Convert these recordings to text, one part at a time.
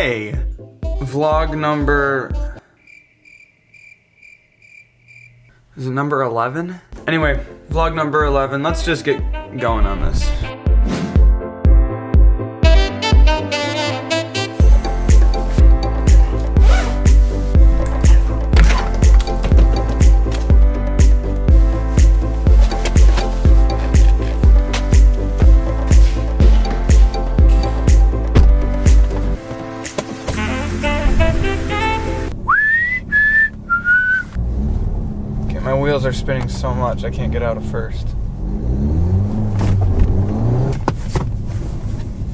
Okay, vlog number, is it number 11? Anyway, vlog number 11, let's just get going on this. My wheels are spinning so much I can't get out of first.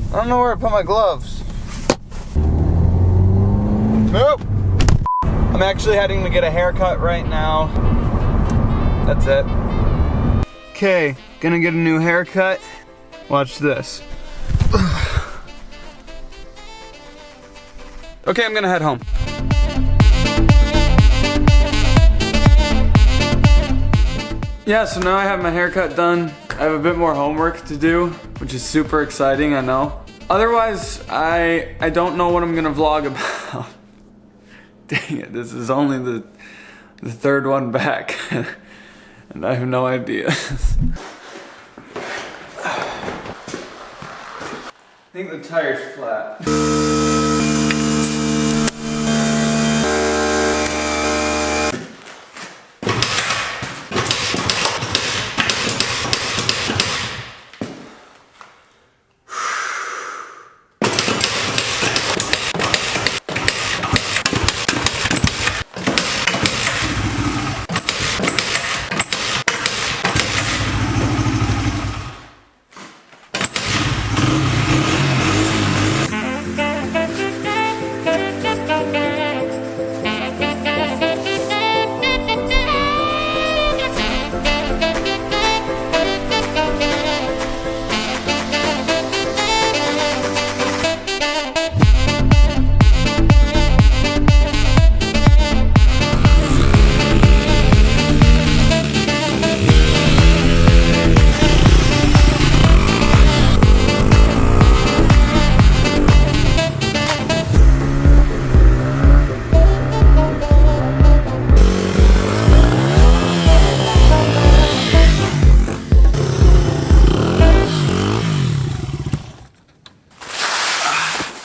I don't know where I put my gloves. Nope. I'm actually heading to get a haircut right now. That's it. Okay, gonna get a new haircut. Watch this. Okay, I'm gonna head home. Yeah, so now I have my haircut done. I have a bit more homework to do, which is super exciting, I know. Otherwise, I don't know what I'm gonna vlog about. Dang it, this is only the third one back, and I have no idea. I think the tire's flat.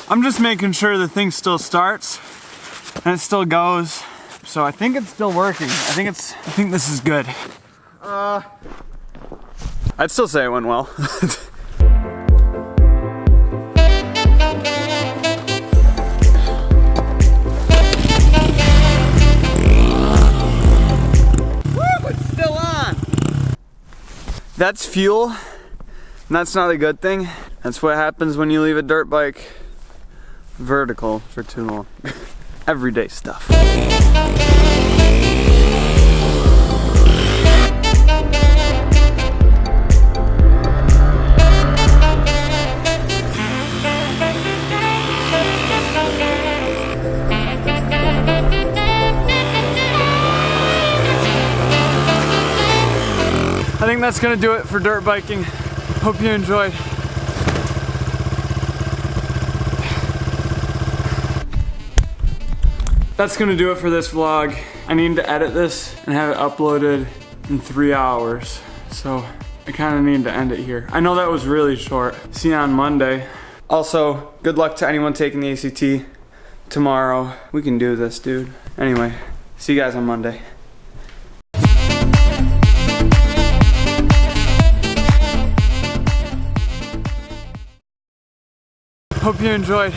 I'm just making sure the thing still starts and it still goes. So I think it's still working. I think this is good. I'd still say it went well. Woo, it's still on. That's fuel, and that's not a good thing. That's what happens when you leave a dirt bike vertical for too long. Everyday stuff. I think that's gonna do it for dirt biking. Hope you enjoyed. That's gonna do it for this vlog. I need to edit this and have it uploaded in 3 hours. So I kinda need to end it here. I know that was really short. See you on Monday. Also, good luck to anyone taking the ACT tomorrow. We can do this, dude. Anyway, see you guys on Monday. Hope you enjoyed.